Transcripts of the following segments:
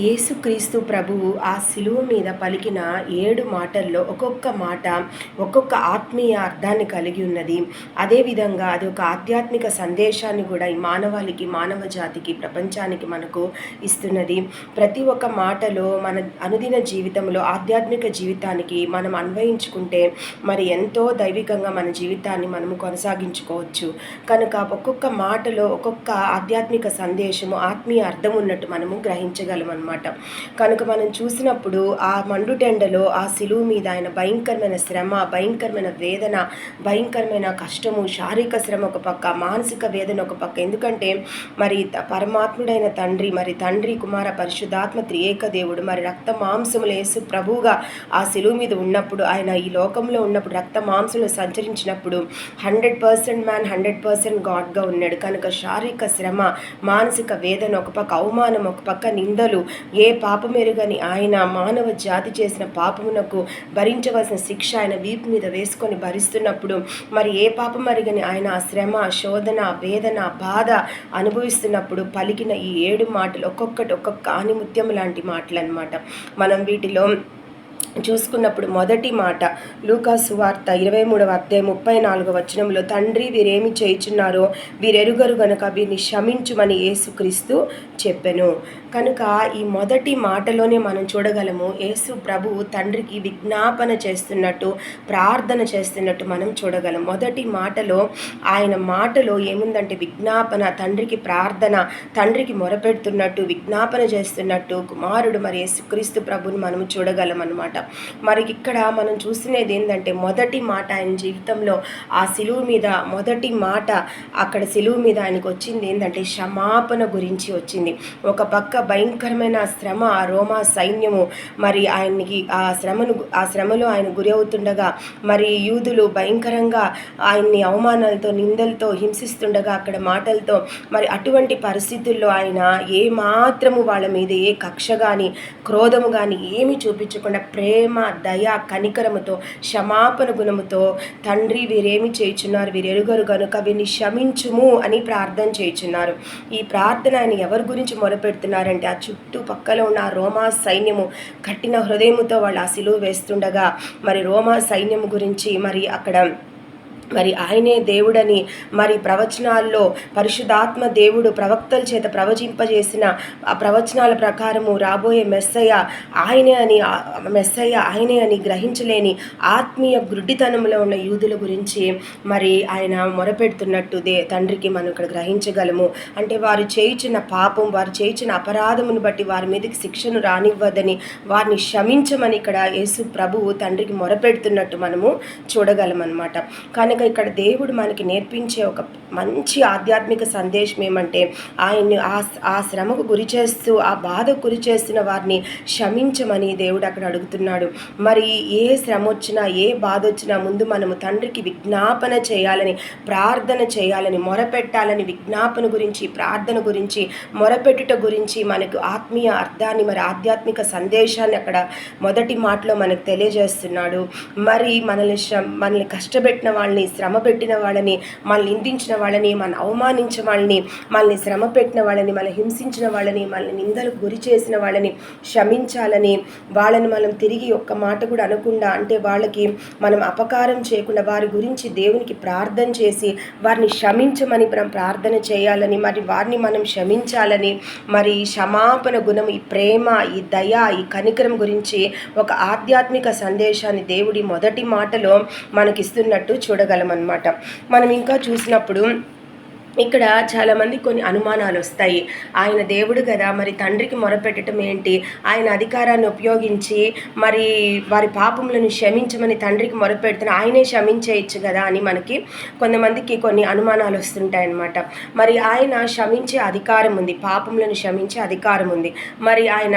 యేసుక్రీస్తు ప్రభువు ఆ శిలువ మీద పలికిన 7 మాటల్లో ఒక్కొక్క మాట ఒక్కొక్క ఆత్మీయ అర్థాన్ని కలిగి ఉన్నది. అదేవిధంగా అది ఒక ఆధ్యాత్మిక సందేశాన్ని కూడా ఈ మానవాళికి, మానవ జాతికి, ప్రపంచానికి మనకు ఇస్తున్నది. ప్రతి ఒక్క మాటలో మన అనుదిన జీవితంలో ఆధ్యాత్మిక జీవితానికి మనం అన్వయించుకుంటే మరి ఎంతో దైవికంగా మన జీవితాన్ని మనము కొనసాగించుకోవచ్చు. కనుక ఒక్కొక్క మాటలో ఒక్కొక్క ఆధ్యాత్మిక సందేశము, ఆత్మీయ అర్థం ఉన్నట్టు మనము గ్రహించగలం అన్నమాట. కనుక మనం చూసినప్పుడు ఆ మండుటెండలో ఆ శిలువ మీద ఆయన భయంకరమైన శ్రమ, భయంకరమైన వేదన, భయంకరమైన కష్టము, శారీరక శ్రమ ఒక పక్క, మానసిక వేదన ఒక పక్క. ఎందుకంటే మరి పరమాత్ముడైన తండ్రి, మరి తండ్రి, కుమార, పరిశుద్ధాత్మ త్రియేక దేవుడు మరి రక్త మాంసములు యేసు ప్రభువుగా ఆ శిలువ మీద ఉన్నప్పుడు, ఆయన ఈ లోకంలో ఉన్నప్పుడు రక్త మాంసంలో సంచరించినప్పుడు 100% మ్యాన్, 100% గాడ్గా ఉన్నాడు. కనుక శారీరక శ్రమ, మానసిక వేదన ఒక పక్క, అవమానం ఒక పక్క, నిందలు, ఏ పాపమెరుగని ఆయన మానవ జాతి చేసిన పాపమునకు భరించవలసిన శిక్ష ఆయన వీపు మీద వేసుకొని భరిస్తున్నప్పుడు, మరి ఏ పాపమెరుగని ఆయన ఆ శ్రమ, శోధన, వేదన, బాధ అనుభవిస్తున్నప్పుడు పలికిన ఈ 7 మాటలు ఒక్కొక్కటి ఒక్కొక్క ఆణిముత్యం లాంటి మాటలు అన్నమాట. మనం వీటిలో చూసుకున్నప్పుడు మొదటి మాట లూకా సువార్త 23వ అధ్యాయం 34వ వచనంలో, తండ్రి వీరేమి చేయుచున్నారో వీరెరుగరు గనుక వీరిని క్షమించుమని యేసుక్రీస్తు చెప్పెను. కనుక ఈ మొదటి మాటలోనే మనం చూడగలము యేసు ప్రభువు తండ్రికి విజ్ఞాపన చేస్తున్నట్టు, ప్రార్థన చేస్తున్నట్టు మనం చూడగలం. మొదటి మాటలో ఆయన మాటలో ఏముందంటే విజ్ఞాపన, తండ్రికి ప్రార్థన, తండ్రికి మొరపెడుతున్నట్టు, విజ్ఞాపన చేస్తున్నట్టు కుమారుడు మరి యేసుక్రీస్తు ప్రభుని మనం చూడగలం అన్నమాట. మరి ఇక్కడ మనం చూసినది ఏంటంటే మొదటి మాట ఆయన జీవితంలో ఆ శిలువ మీద మొదటి మాట అక్కడ శిలువ మీద ఆయనకు వచ్చింది ఏంటంటే క్షమాపణ గురించి వచ్చింది. ఒక పక్క భయంకరమైన శ్రమ, ఆ రోమా సైన్యము మరి ఆయనకి ఆ శ్రమలో ఆయన గురి అవుతుండగా, మరి యూదులు భయంకరంగా ఆయన్ని అవమానాలతో, నిందలతో హింసిస్తుండగా అక్కడ మాటలతో, మరి అటువంటి పరిస్థితుల్లో ఆయన ఏ మాత్రము వాళ్ళ మీద ఏ కక్ష కానీ, క్రోధము కానీ ఏమీ చూపించకుండా ప్రేమ, దయ, కనికరముతో, క్షమాపణ గుణముతో, తండ్రి వీరేమి చేయుచున్నారు వీరెరుగరు గనుక వీరిని క్షమించుము అని ప్రార్థన చేయుచున్నారు. ఈ ప్రార్థన ఆయన ఎవరి గురించి మొరపెడుతున్నారంటే ఆ చుట్టుపక్కల ఉన్న రోమా సైన్యము కఠిన హృదయముతో వాళ్ళు ఆ శిలువ వేస్తుండగా మరి రోమా సైన్యము గురించి మరి ఆయనే దేవుడని మరి ప్రవచనాల్లో పరిశుద్ధాత్మ దేవుడు ప్రవక్తల చేత ప్రవచింపజేసిన ఆ ప్రవచనాల ప్రకారము రాబోయే మెస్సయ్య ఆయనే అని గ్రహించలేని ఆత్మీయ గుడ్డితనంలో ఉన్న యూదుల గురించి మరి ఆయన మొరపెడుతున్నట్టు తండ్రికి మనం ఇక్కడ గ్రహించగలము. అంటే వారు చేయుచున్న పాపం, వారు చేయుచున్న అపరాధమును బట్టి వారి మీదకి శిక్షను రానివ్వదని, వారిని క్షమించమని ఇక్కడ యేసు ప్రభువు తండ్రికి మొరపెడుతున్నట్టు మనము చూడగలం అన్నమాట. కనుక ఇక్కడ దేవుడు మనకి నేర్పించే ఒక మంచి ఆధ్యాత్మిక సందేశం ఏమంటే ఆయన్ని ఆ శ్రమకు గురి చేస్తూ, ఆ బాధకు గురి చేస్తున్న వారిని క్షమించమని దేవుడు అక్కడ అడుగుతున్నాడు. మరి ఏ శ్రమ వచ్చినా, ఏ బాధ వచ్చినా ముందు మనము తండ్రికి విజ్ఞాపన చేయాలని, ప్రార్థన చేయాలని, మొరపెట్టాలని, విజ్ఞాపన గురించి, ప్రార్థన గురించి, మొరపెట్టుట గురించి మనకు ఆత్మీయ అర్థాన్ని, మరి ఆధ్యాత్మిక సందేశాన్ని అక్కడ మొదటి మాటలో మనకు తెలియజేస్తున్నాడు. మరి మనల్ని కష్టపెట్టిన వాళ్ళని, శ్రమ పెట్టిన వాళ్ళని, మనల్ని నిందించిన వాళ్ళని, మన అవమానించిన వాళ్ళని, మనల్ని శ్రమ పెట్టిన వాళ్ళని, మన హింసించిన వాళ్ళని, మనల్ని నిందలకు గురి చేసిన వాళ్ళని క్షమించాలని, వాళ్ళని మనం తిరిగి ఒక్క మాట కూడా అనకుండా, అంటే వాళ్ళకి మనం అపకారం చేయకుండా వారి గురించి దేవునికి ప్రార్థన చేసి వారిని క్షమించమని మనం ప్రార్థన చేయాలని, మరి వారిని మనం క్షమించాలని, మరి క్షమాపణ గుణం, ఈ ప్రేమ, ఈ దయ, ఈ కనికరం గురించి ఒక ఆధ్యాత్మిక సందేశాన్ని దేవుడి మొదటి మాటలో మనకిస్తున్నట్టు చూడగలం అన్నమాట. మనం ఇంకా చూసినప్పుడు ఇక్కడ చాలామంది కొన్ని అనుమానాలు వస్తాయి. ఆయన దేవుడు కదా, మరి తండ్రికి మొరపెట్టడం ఏంటి, ఆయన అధికారాన్ని ఉపయోగించి మరి వారి పాపములను క్షమించమని తండ్రికి మొరపెడుతున్న ఆయనే క్షమించేయచ్చు కదా అని మనకి కొంతమందికి కొన్ని అనుమానాలు వస్తుంటాయన్నమాట. మరి ఆయన క్షమించే అధికారం ఉంది, పాపములను క్షమించే అధికారం ఉంది. మరి ఆయన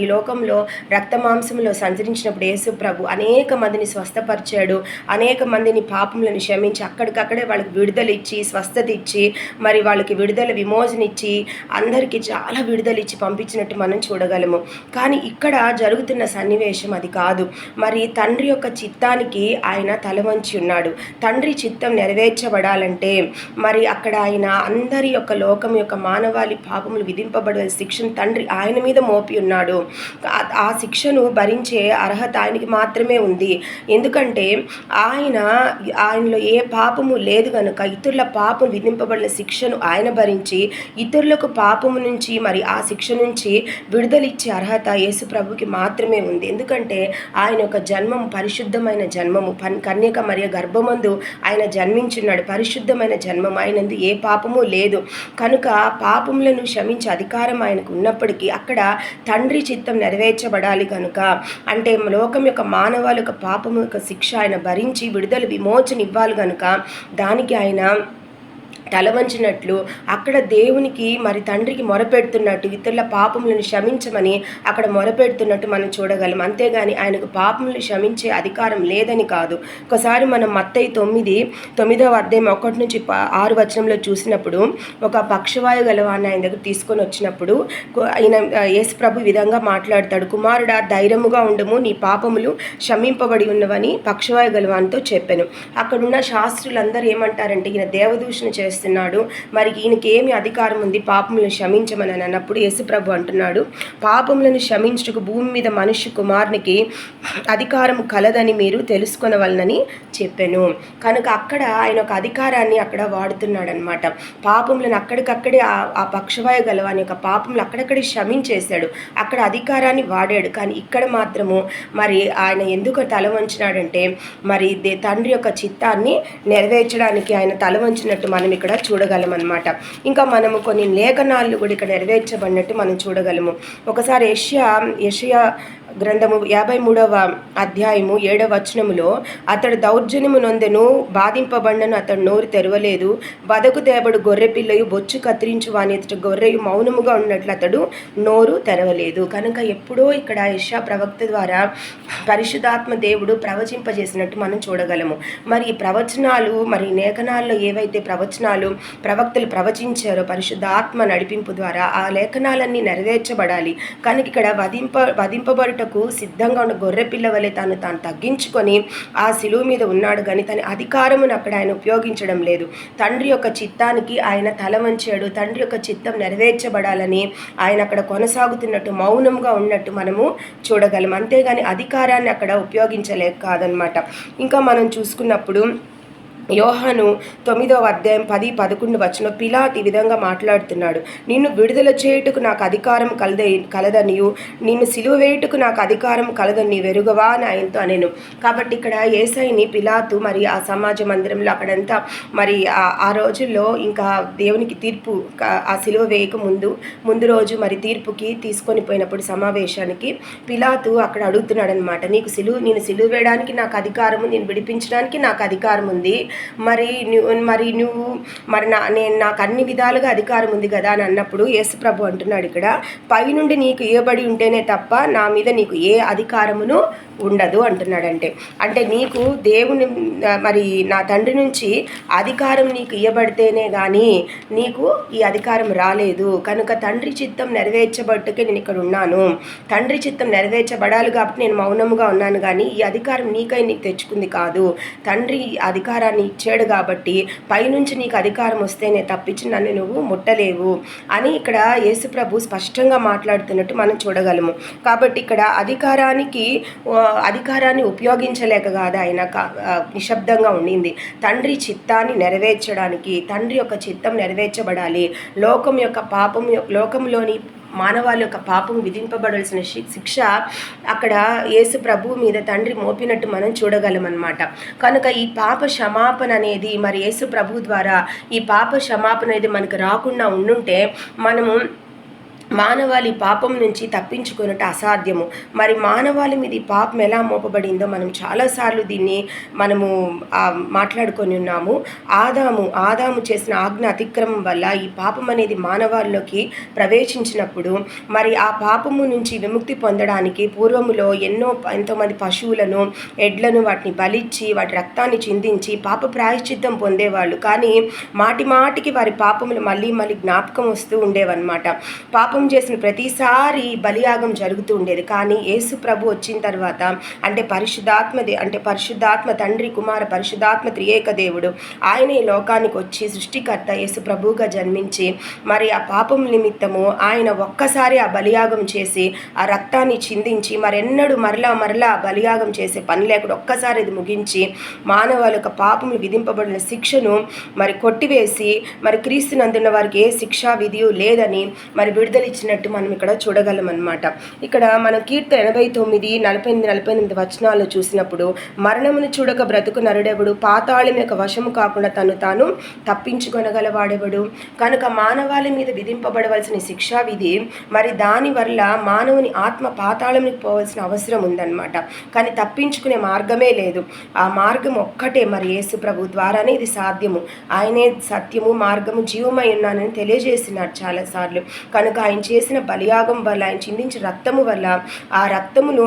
ఈ లోకంలో రక్త మాంసంలో సంచరించినప్పుడు యేసు ప్రభు అనేక మందిని స్వస్థపరిచాడు, అనేక మందిని పాపములను క్షమించి అక్కడికక్కడే వాళ్ళకి విడుదల ఇచ్చి స్వస్థత ఇచ్చి మరి వాళ్ళకి విడుదల విమోచన ఇచ్చి అందరికీ చాలా విడుదల ఇచ్చి పంపించినట్టు మనం చూడగలము. కానీ ఇక్కడ జరుగుతున్న సన్నివేశం అది కాదు. మరి తండ్రి యొక్క చిత్తానికి ఆయన తలవంచి ఉన్నాడు. తండ్రి చిత్తం నెరవేర్చబడాలంటే మరి అక్కడ ఆయన అందరి యొక్క లోకం యొక్క మానవాళి పాపములు విధింపబడే శిక్షను తండ్రి ఆయన మీద మోపి ఉన్నాడు. ఆ శిక్షను భరించే అర్హత ఆయనకి మాత్రమే ఉంది. ఎందుకంటే ఆయనలో ఏ పాపము లేదు కనుక ఇతరుల పాపం విధింపబడిన శిక్షను ఆయన భరించి ఇతరులకు పాపము నుంచి మరి ఆ శిక్ష నుంచి విడుదలిచ్చే అర్హత యేసు ప్రభుకి మాత్రమే ఉంది. ఎందుకంటే ఆయన యొక్క జన్మం పరిశుద్ధమైన జన్మము. కన్యక మరియ గర్భమందు ఆయన జన్మించున్నాడు. పరిశుద్ధమైన జన్మం. ఆయనందు ఏ పాపము లేదు కనుక పాపములను క్షమించే అధికారం ఆయనకు ఉన్నప్పటికీ అక్కడ తండ్రి చిత్తం నెరవేర్చబడాలి కనుక అంటే లోకం యొక్క మానవాళి యొక్క పాపము యొక్క శిక్ష ఆయన భరించి విడుదల విమోచన ఇవ్వాలి కనుక దానికి ఆయన తలవంచినట్లు అక్కడ దేవునికి మరి తండ్రికి మొరపెడుతున్నట్టు ఇతరుల పాపములను క్షమించమని అక్కడ మొరపెడుతున్నట్టు మనం చూడగలం. అంతేగాని ఆయనకు పాపములను క్షమించే అధికారం లేదని కాదు. ఒకసారి మనం మత్తయి 9వ అధ్యాయం 1-6 వచనంలో చూసినప్పుడు ఒక పక్షవాయు గలవాన్ని ఆయన దగ్గర తీసుకొని వచ్చినప్పుడు ఆయన యేసు ప్రభు విధంగా మాట్లాడతాడు, కుమారుడా ధైర్యముగా ఉండము, నీ పాపములు క్షమింపబడి ఉన్నవని పక్షవాయు గలవానితో చెప్పాను. అక్కడున్న శాస్త్రులందరూ ఏమంటారంటే ఈయన దేవదూషణ చేస్తారు, మరి ఈయనకి ఏమి అధికారం ఉంది పాపములను క్షమించమని అన్నప్పుడు యేసుప్రభు అంటున్నాడు, పాపములను క్షమించుటకు భూమి మీద మనుష్య కుమారునికి అధికారం కలదని మీరు తెలుసుకొనవలనని చెప్పాను. కనుక అక్కడ ఆయన ఒక అధికారాన్ని అక్కడ వాడుతున్నాడు అనమాట. పాపములను అక్కడికక్కడే ఆ పక్షవాయు గలవాని యొక్క పాపములు అక్కడక్కడే క్షమించేశాడు. అక్కడ అధికారాన్ని వాడాడు. కానీ ఇక్కడ మాత్రము మరి ఆయన ఎందుకు తల వంచినాడంటే మరి తండ్రి యొక్క చిత్తాన్ని నెరవేర్చడానికి ఆయన తల వంచినట్టు మనం ఇక్కడ చూడగలం అన్నమాట. ఇంకా మనము కొన్ని లేఖనాలు కూడా ఇక్కడ నెరవేర్చబడినట్టు మనం చూడగలము. ఒకసారి యెషయా గ్రంథము 53వ అధ్యాయము 7వ వచనములో అతడు దౌర్జన్యము నొందెను, బాధింపబడినను అతడు నోరు తెరవలేదు, బదకు తేబడు గొర్రె పిల్లయు బొచ్చు కత్తిరించు వాని ఎదుట గొర్రెయు మౌనముగా ఉన్నట్లు అతడు నోరు తెరవలేదు. కనుక ఎప్పుడో ఇక్కడ యెషయా ప్రవక్త ద్వారా పరిశుద్ధాత్మ దేవుడు ప్రవచింపజేసినట్టు మనం చూడగలము. మరి ఈ ప్రవచనాలు మరి లేఖనాల్లో ఏవైతే ప్రవక్తలు ప్రవచించారో పరిశుద్ధాత్మ నడిపింపు ద్వారా ఆ లేఖనాలన్నీ నెరవేర్చబడాలి. కనుక ఇక్కడ వధింపబడుటకు సిద్ధంగా ఉన్న గొర్రె పిల్ల వలె తాను తగ్గించుకొని ఆ శిలువ మీద ఉన్నాడు. కానీ తన అధికారమును అక్కడ ఆయన ఉపయోగించడం లేదు. తండ్రి యొక్క చిత్తానికి ఆయన తల వంచాడు. తండ్రి యొక్క చిత్తం నెరవేర్చబడాలని ఆయన అక్కడ కొనసాగుతున్నట్టు మౌనంగా ఉన్నట్టు మనము చూడగలం. అంతేగాని అధికారాన్ని అక్కడ ఉపయోగించలేక కాదనమాట. ఇంకా మనం చూసుకున్నప్పుడు యోహాను 9వ అధ్యాయం 10-11 వచనం పిలాతు ఈ విధంగా మాట్లాడుతున్నాడు, నిన్ను విడుదల చేయుటకు నాకు అధికారం కలదనియు నిన్ను సిలువ వేయుటకు నాకు అధికారం కలదని వెరుగవా అని ఆయనతో అనేను. కాబట్టి ఇక్కడ యేసయ్యని పిలాతు మరి ఆ సమాజ మందిరంలో అక్కడంతా మరి ఆ రోజుల్లో ఇంకా దేవునికి తీర్పు ఆ సిలువ వేయక ముందు రోజు మరి తీర్పుకి తీసుకొని పోయినప్పుడు సమావేశానికి పిలాతు అక్కడ అడుగుతున్నాడు అనమాట, నేను సిలువ వేయడానికి నాకు అధికారము, నేను విడిపించడానికి నాకు అధికారం ఉంది, నువ్వు నాకు అన్ని విధాలుగా అధికారం ఉంది కదా అని అన్నప్పుడు యేసు ప్రభు అంటున్నాడు ఇక్కడ, పైనుండి నీకు ఇవ్వబడి ఉంటేనే తప్ప నా మీద నీకు ఏ అధికారమును ఉండదు అంటున్నాడంటే. అంటే నీకు దేవుని మరి నా తండ్రి నుంచి అధికారం నీకు ఇవ్వబడితేనే కానీ నీకు ఈ అధికారం రాలేదు. కనుక తండ్రి చిత్తం నెరవేర్చబట్టుకే నేను ఇక్కడ ఉన్నాను. తండ్రి చిత్తం నెరవేర్చబడాలి కాబట్టి నేను మౌనముగా ఉన్నాను. కానీ ఈ అధికారం నీకు తెచ్చుకుంది కాదు. తండ్రి అధికారాన్ని ఇచ్చాడు కాబట్టి పైనుంచి నీకు అధికారం వస్తేనే తప్పించి నన్ను నువ్వు ముట్టలేవు అని ఇక్కడ యేసు ప్రభు స్పష్టంగా మాట్లాడుతున్నట్టు మనం చూడగలము. కాబట్టి ఇక్కడ అధికారాన్ని ఉపయోగించలేక కాదు ఆయన నిశ్శబ్దంగా ఉండింది. తండ్రి చిత్తాన్ని నెరవేర్చడానికి, తండ్రి యొక్క చిత్తం నెరవేర్చబడాలి. లోకంలోని మానవాళి యొక్క పాపం విధింపబడాల్సిన శిక్ష అక్కడ యేసు ప్రభు మీద తండ్రి మోపినట్టు మనం చూడగలం అన్నమాట. కనుక ఈ పాప క్షమాపణ అనేది మరి యేసు ప్రభు ద్వారా ఈ పాప క్షమాపణ అనేది మనకు రాకుండా ఉండుంటే మానవాళి పాపం నుంచి తప్పించుకొనుట అసాధ్యము. మరి మానవాళి మీద ఈ పాపం ఎలా మోపబడిందో మనం చాలాసార్లు దీన్ని మనము మాట్లాడుకొని ఉన్నాము. ఆదాము చేసిన ఆజ్ఞ అతిక్రమం వల్ల ఈ పాపం అనేది మానవాళిలోకి ప్రవేశించినప్పుడు మరి ఆ పాపము నుంచి విముక్తి పొందడానికి పూర్వములో ఎంతోమంది పశువులను, ఎడ్లను వాటిని బలిచ్చి వాటి రక్తాన్ని చిందించి పాప ప్రాయశ్చిత్తం పొందేవాళ్ళు. కానీ మాటికి వారి పాపములు మళ్ళీ జ్ఞాపకం వస్తూ ఉండేవన్నమాట. పాపం చేసిన ప్రతిసారి బలియాగం జరుగుతూ ఉండేది. కానీ యేసు ప్రభు వచ్చిన తర్వాత అంటే పరిశుద్ధాత్మ తండ్రి, కుమార, పరిశుద్ధాత్మ త్రియేక దేవుడు ఆయన ఈ లోకానికి వచ్చి సృష్టికర్త యేసు ప్రభువుగా జన్మించి మరి ఆ పాపం నిమిత్తము ఆయన ఒక్కసారి ఆ బలియాగం చేసి ఆ రక్తాన్ని చిందించి మరెన్నడూ మరలా బలియాగం చేసే పని లేకుండా ఒక్కసారి అది ముగించి మానవాళికి పాపములు విధింపబడిన శిక్షను మరి కొట్టివేసి మరి క్రీస్తునందున్న వారికి ఏ శిక్షా విధియు లేదని మరి విడుదల ఇచ్చినట్టు మనం ఇక్కడ చూడగలం అన్నమాట. ఇక్కడ మనం కీర్తన 89:48 వచనాల్లో చూసినప్పుడు మరణమును చూడక బ్రతుకు నరుడెవడు, పాతాళం యొక్క వశము కాకుండా తాను తప్పించుకొనగలవాడెవడు. కనుక మానవాళి మీద విధింపబడవలసిన శిక్షా విధి మరి దాని వల్ల మానవుని ఆత్మ పాతాళంకి పోవాల్సిన అవసరం ఉందన్నమాట. కానీ తప్పించుకునే మార్గమే లేదు. ఆ మార్గం ఒక్కటే మరి యేసు ప్రభు ద్వారానే ఇది సాధ్యము. ఆయనే సత్యము, మార్గము, జీవమై ఉన్నానని తెలియజేసినారు చాలాసార్లు. కనుక ఆయన చేసిన బలియాగం వల్ల, ఆయన చిందించిన రక్తము వల్ల ఆ రక్తమును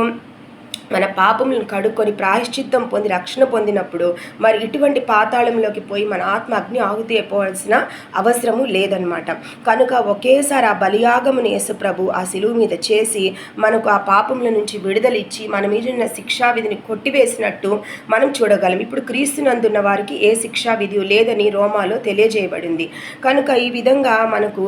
మన పాపములను కడుక్కొని ప్రాయశ్చిత్తం పొంది రక్షణ పొందినప్పుడు మరి ఇటువంటి పాతాళంలోకి పోయి మన ఆత్మ అగ్ని ఆహుతి అయిపోవాల్సిన అవసరము లేదనమాట. కనుక ఒకేసారి ఆ బలియాగమును యేసు ప్రభు ఆ శిలువ మీద చేసి మనకు ఆ పాపముల నుంచి విడుదలిచ్చి మన మీద ఉన్న శిక్షా విధిని కొట్టివేసినట్టు మనం చూడగలం. ఇప్పుడు క్రీస్తునందున్న వారికి ఏ శిక్షా విధి లేదని రోమాలో తెలియజేయబడింది. కనుక ఈ విధంగా మనకు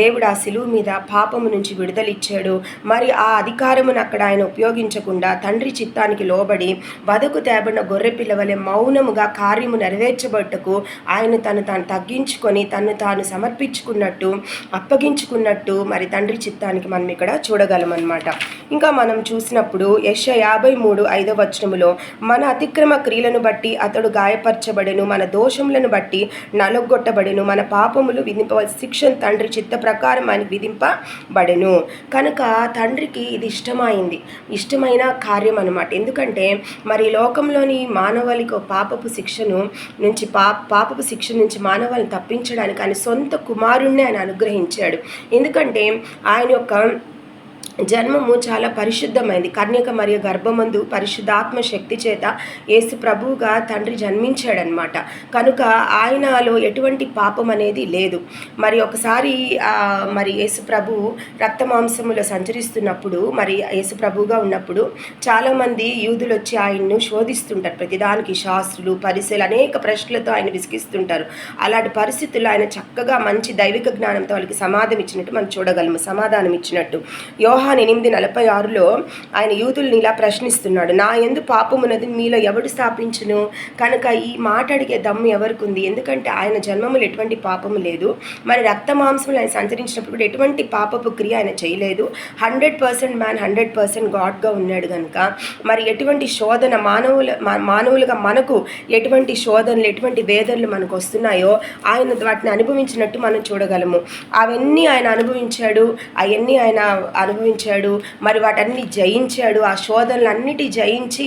దేవుడు ఆ శిలువ మీద పాపము నుంచి విడుదలిచ్చాడు. మరి ఆ అధికారమును అక్కడ ఆయన ఉపయోగించకుండా తండ్రి చిత్తానికి లోబడి వదకు తేబడిన గొర్రె పిల్లవలే మౌనముగా కార్యము నెరవేర్చబట్టుకు ఆయన తాను తగ్గించుకొని తాను సమర్పించుకున్నట్టు, అప్పగించుకున్నట్టు మరి తండ్రి చిత్తానికి మనం ఇక్కడ చూడగలమన్నమాట. ఇంకా మనం చూసినప్పుడు యెషయా 53:5 మన అతిక్రమ క్రియలను బట్టి అతడు గాయపరచబడెను, మన దోషములను బట్టి నలగొట్టబడెను, మన పాపములు విధింపవలసిన శిక్షను తండ్రి చిత్త ప్రకారం ఆయనకు విధింపబడెను. కనుక తండ్రికి ఇది ఇష్టమైన కార్యం అన్నమాట. ఎందుకంటే మరి లోకంలోని మానవాళికి పాపపు శిక్ష నుంచి మానవాళిని తప్పించడానికి ఆయన సొంత కుమారుణ్ణి ఆయన అనుగ్రహించాడు. ఎందుకంటే ఆయన యొక్క జన్మము చాలా పరిశుద్ధమైంది. కన్యక మరియ గర్భమందు పరిశుద్ధాత్మ శక్తి చేత యేసు ప్రభువుగా తండ్రి జన్మించాడనమాట. కనుక ఆయనలో ఎటువంటి పాపం అనేది లేదు. మరి ఒకసారి మరి యేసు ప్రభువు రక్తమాంసములో సంచరిస్తున్నప్పుడు మరి యేసు ప్రభువుగా ఉన్నప్పుడు చాలామంది యూదులు వచ్చి ఆయన్ను శోధిస్తుంటారు. ప్రతిదానికి శాస్త్రులు, పరిసెలు అనేక ప్రశ్నలతో ఆయన విసిగిస్తుంటారు. అలాంటి పరిస్థితుల్లో ఆయన చక్కగా మంచి దైవిక జ్ఞానంతో వాళ్ళకి సమాధానం ఇచ్చినట్టు యోహాను 8:46 ఆయన యూదుల్ని ఇలా ప్రశ్నిస్తున్నాడు, నా యందు పాపమున్నది మీలో ఎవడు స్థాపించును? కనుక ఈ మాట అడిగే దమ్ము ఎవరికి ఉంది? ఎందుకంటే ఆయన జన్మములు ఎటువంటి పాపము లేదు. మరి రక్తమాంసములు ఆయన సంచరించినప్పుడు కూడా ఎటువంటి పాపపు క్రియ ఆయన చేయలేదు. 100% మ్యాన్, 100% గాడ్గా ఉన్నాడు. కనుక మరి ఎటువంటి శోధన మానవులుగా మనకు ఎటువంటి శోధనలు, ఎటువంటి వేదనలు మనకు వస్తున్నాయో ఆయన వాటిని అనుభవించినట్టు మనం చూడగలము. అవన్నీ ఆయన అనుభవించాడు, మరి వాటన్ని జయించాడు. ఆ శోధనలన్నిటి జయించి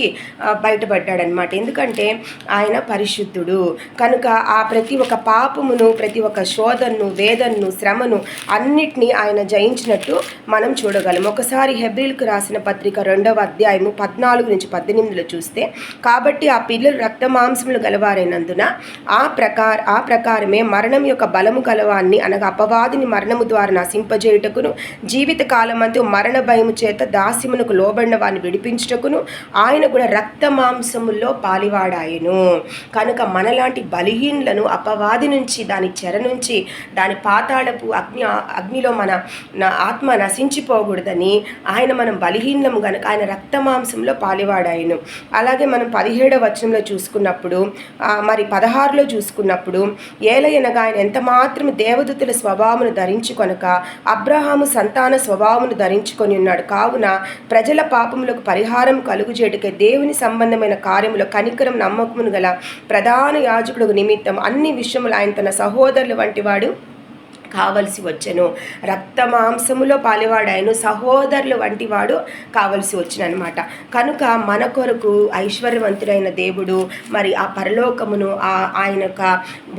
బయటపడ్డాడనమాట. ఎందుకంటే ఆయన పరిశుద్ధుడు. కనుక ఆ ప్రతి ఒక్క పాపమును, ప్రతి ఒక్క శోధనను, వేదనను, శ్రమను అన్నిటినీ ఆయన జయించినట్టు మనం చూడగలం. ఒకసారి హెబ్రీలకు రాసిన పత్రిక 2వ అధ్యాయము 14-18 చూస్తే, కాబట్టి ఆ పిల్లలు రక్తమాంసములు గలవారైనందున ఆ ప్రకారమే మరణం యొక్క బలము గలవాన్ని అనగా అపవాదిని మరణము ద్వారా నశింపజేయుటకును, జీవిత కాలమందు మరణ భయము చేత దాస్యమునకు లోబడిన వారిని విడిపించుటకును ఆయన కూడా రక్త మాంసముల్లో పాలివాడాయను. కనుక మనలాంటి బలహీనులను అపవాది నుంచి, దాని చెర నుంచి, దాని పాతాళపు అగ్నిలో మన ఆత్మ నశించిపోకూడదని మనం బలహీనము గనుక ఆయన రక్త మాంసంలో పాలివాడాయను. అలాగే మనం 17వ వచనంలో చూసుకున్నప్పుడు మరి 16లో చూసుకున్నప్పుడు, ఏలయనగా ఆయన ఎంత మాత్రం దేవదూతల స్వభావమును ధరించుకొనక అబ్రహాము సంతాన స్వభావమును ధరించుకొని ఉన్నాడు. కావున ప్రజల పాపములకు పరిహారం కలుగుచేటుకే దేవుని సంబంధమైన కార్యములో కనికరం నమ్మకమును గల ప్రధాన యాజకుడు నిమిత్తం అన్ని విషయములు ఆయన తన సహోదరుల వంటి వాడు కావలసి వచ్చెను. రక్త మాంసములో పాలివాడాయను, సహోదరులు వంటి వాడు కావలసి వచ్చుననమాట. కనుక మన కొరకు ఐశ్వర్యవంతుడైన దేవుడు మరి ఆ పరలోకమును ఆయన యొక్క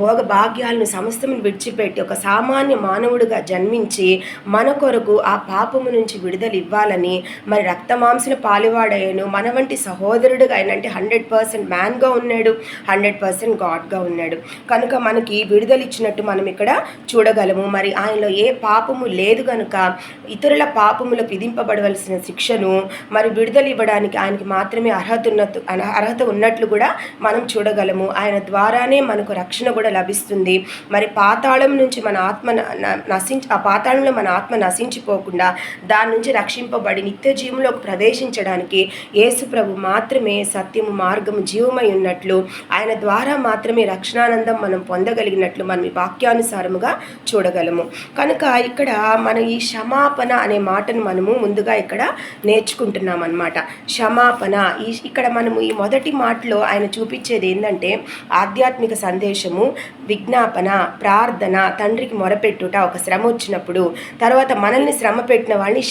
భోగ భాగ్యాలను సమస్తమును విడిచిపెట్టి ఒక సామాన్య మానవుడిగా జన్మించి మన కొరకు ఆ పాపము నుంచి విడుదల ఇవ్వాలని మరి రక్త మాంసను పాలివాడాయను. మన వంటి సహోదరుడుగా ఆయన అంటే 100% మ్యాన్గా ఉన్నాడు, 100% గాడ్గా ఉన్నాడు. కనుక మనకి విడుదల ఇచ్చినట్టు మనం ఇక్కడ చూడగలము. మరి ఆయనలో ఏ పాపము లేదు కనుక ఇతరుల పాపములకు విధింపబడవలసిన శిక్షను మరి విడుదల ఇవ్వడానికి ఆయనకి మాత్రమే అర్హత ఉన్నట్లు కూడా మనం చూడగలము. ఆయన ద్వారానే మనకు రక్షణ కూడా లభిస్తుంది. మరి పాతాళం నుంచి మన ఆత్మ ఆ పాతాళంలో మన ఆత్మ నశించిపోకుండా దాని నుంచి రక్షింపబడి నిత్య జీవంలోకి ప్రవేశించడానికి యేసు ప్రభు మాత్రమే సత్యము, మార్గము, జీవమై ఉన్నట్లు, ఆయన ద్వారా మాత్రమే రక్షణానందం మనం పొందగలిగినట్లు మనం ఈ వాక్యానుసారముగా చూడగలము. కనుక ఇక్కడ మనం ఈ క్షమాపణ అనే మాటను మనము ముందుగా ఇక్కడ నేర్చుకుంటున్నాం అన్నమాట. క్షమాపణ ఇక్కడ మనము ఈ మొదటి మాటలో ఆయన చూపించేది ఏంటంటే ఆధ్యాత్మిక సందేశము, విజ్ఞాపన, ప్రార్థన, తండ్రికి మొరపెట్టుట ఒక శ్రమ వచ్చినప్పుడు, తర్వాత మనల్ని శ్రమ పెట్టిన వాళ్ళని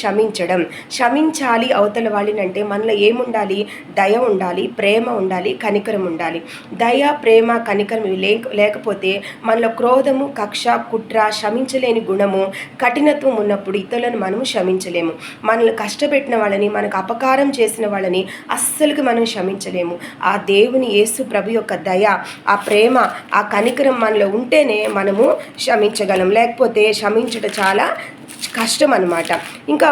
క్షమించాలి. అవతల వాళ్ళని అంటే మనలో ఏముండాలి? దయ ఉండాలి, ప్రేమ ఉండాలి, కనికరం ఉండాలి. దయ, ప్రేమ, కనికరం ఇవి లేకపోతే మనలో క్రోధము, కక్ష, కుట్ర, క్షమించలేని గుణము, కఠినత్వం ఉన్నప్పుడు ఇతరులను మనము క్షమించలేము. మనల్ని కష్టపెట్టిన వాళ్ళని, మనకు అపకారం చేసిన వాళ్ళని అస్సలుకి మనం క్షమించలేము. ఆ దేవుని యేసు ప్రభు యొక్క దయ, ఆ ప్రేమ, ఆ కనికరం మనలో ఉంటేనే మనము క్షమించగలం. లేకపోతే క్షమించడం చాలా కష్టం అన్నమాట. ఇంకా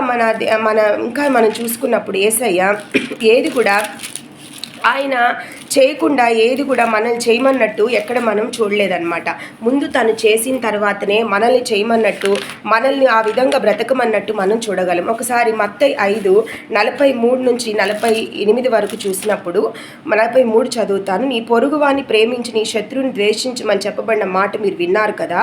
మనం చూసుకున్నప్పుడు యేసయ్య ఏది కూడా ఆయన చేయకుండా ఏది కూడా మనల్ని చేయమన్నట్టు ఎక్కడ మనం చూడలేదన్నమాట. ముందు తను చేసిన తర్వాతనే మనల్ని చేయమన్నట్టు, మనల్ని ఆ విధంగా బ్రతకమన్నట్టు మనం చూడగలం. ఒకసారి మత్తయి 5:43-48 వరకు చూసినప్పుడు 43 చదువుతాను. నీ పొరుగువాని ప్రేమించి నీ శత్రువుని ద్వేషించమని చెప్పబడిన మాట మీరు విన్నారు కదా.